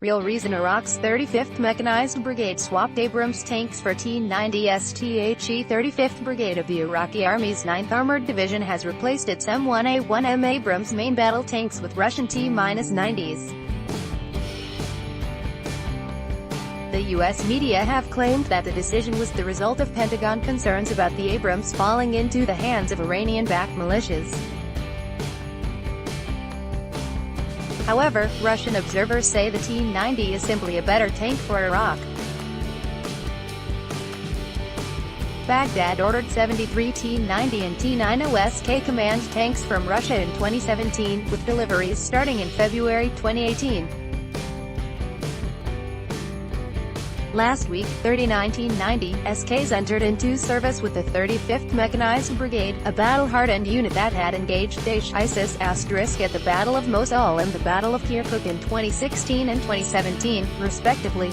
Real reason: Iraq's 35th Mechanized Brigade swapped Abrams tanks for T-90s. The 35th Brigade of the Iraqi Army's 9th Armored Division has replaced its M1A1M Abrams main battle tanks with Russian T-90s. The U.S. media have claimed that the decision was the result of Pentagon concerns about the Abrams falling into the hands of Iranian-backed militias. However, Russian observers say the T-90 is simply a better tank for Iraq. Baghdad ordered 73 T-90 and T-90s K command tanks from Russia in 2017, with deliveries starting in February 2018. Last week, 39 T-90 SKs entered into service with the 35th Mechanized Brigade, a battle-hardened unit that had engaged ISIS** at the Battle of Mosul and the Battle of Kirkuk in 2016 and 2017, respectively.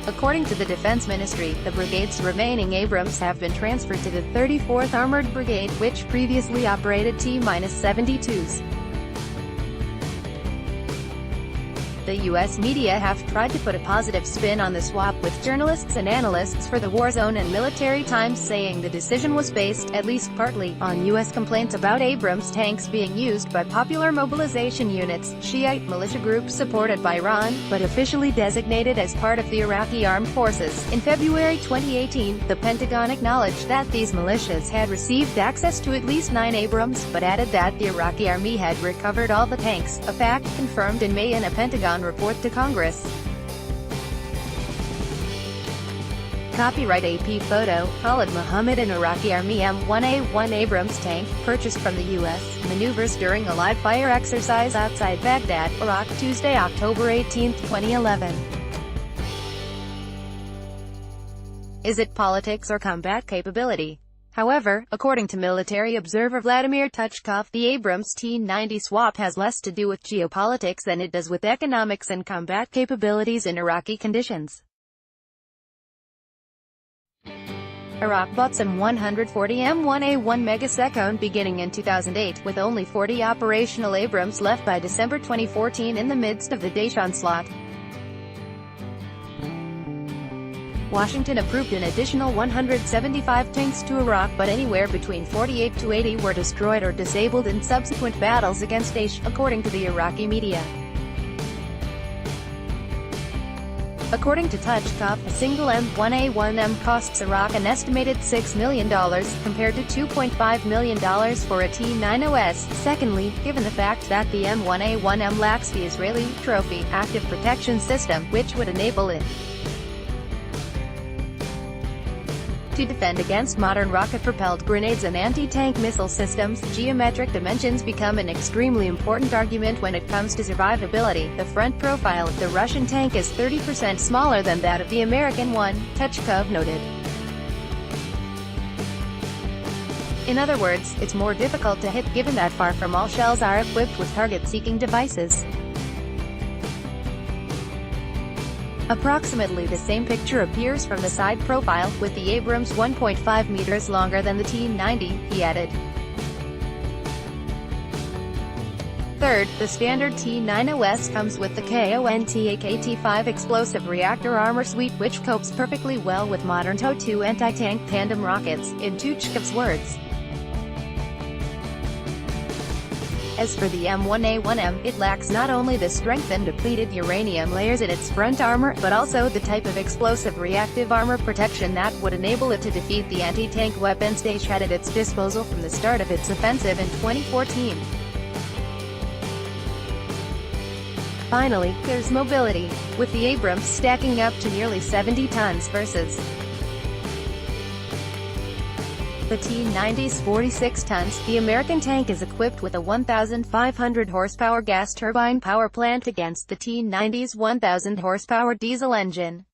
According to the Defense Ministry, the brigade's remaining Abrams have been transferred to the 34th Armored Brigade, which previously operated T-72s. The U.S. media have tried to put a positive spin on the swap, with journalists and analysts for the Warzone and Military Times saying the decision was based, at least partly, on U.S. complaints about Abrams tanks being used by popular mobilization units, Shiite militia groups supported by Iran, but officially designated as part of the Iraqi armed forces. In February 2018, the Pentagon acknowledged that these militias had received access to at least 9 Abrams, but added that the Iraqi army had recovered all the tanks, a fact confirmed in May in a Pentagon report to Congress. Copyright AP photo, Khalid Mohammed. An Iraqi Army M1A1 Abrams tank, purchased from the U.S., maneuvers during a live-fire exercise outside Baghdad, Iraq, Tuesday, October 18, 2011. Is it politics or combat capability? However, according to military observer Vladimir Tuchkov, the Abrams T-90 swap has less to do with geopolitics than it does with economics and combat capabilities in Iraqi conditions. Iraq bought some 140 M1A1 Megasecond beginning in 2008, with only 40 operational Abrams left by December 2014 in the midst of the Daesh onslaught. Washington approved an additional 175 tanks to Iraq, but anywhere between 48 to 80 were destroyed or disabled in subsequent battles against Daesh, according to the Iraqi media. According to Tuchkov, a single M1A1M costs Iraq an estimated $6 million, compared to $2.5 million for a T-90s. Secondly, given the fact that the M1A1M lacks the Israeli Trophy active protection system, which would enable it to defend against modern rocket-propelled grenades and anti-tank missile systems, geometric dimensions become an extremely important argument when it comes to survivability. The front profile of the Russian tank is 30% smaller than that of the American one, Tuchkov noted. In other words, it's more difficult to hit, given that far from all shells are equipped with target-seeking devices. Approximately the same picture appears from the side profile, with the Abrams 1.5 meters longer than the T-90, he added. Third, the standard T-90s comes with the KONTAK-T5 explosive reactor armor suite, which copes perfectly well with modern TOW-2 anti-tank tandem rockets, in Tuchkov's words. As for the M1A1M, it lacks not only the strength and depleted uranium layers in its front armor, but also the type of explosive reactive armor protection that would enable it to defeat the anti-tank weapons Daesh had at its disposal from the start of its offensive in 2014. Finally, there's mobility, with the Abrams stacking up to nearly 70 tons versus the T-90's 46 tons. The American tank is equipped with a 1,500 horsepower gas turbine power plant against the T-90's 1,000 horsepower diesel engine.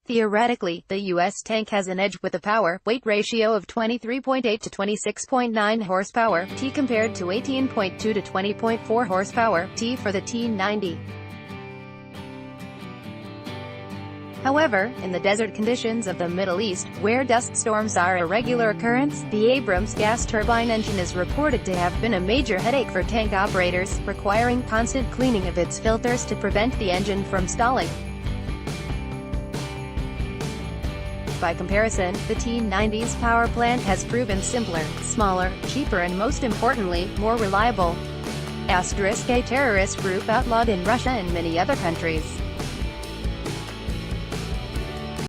Theoretically, the U.S. tank has an edge with a power-weight ratio of 23.8 to 26.9 horsepower, T compared to 18.2 to 20.4 horsepower, T for the T-90. However, in the desert conditions of the Middle East, where dust storms are a regular occurrence, the Abrams gas turbine engine is reported to have been a major headache for tank operators, requiring constant cleaning of its filters to prevent the engine from stalling. By comparison, the T-90s power plant has proven simpler, smaller, cheaper and most importantly, more reliable. *A terrorist group outlawed in Russia and many other countries.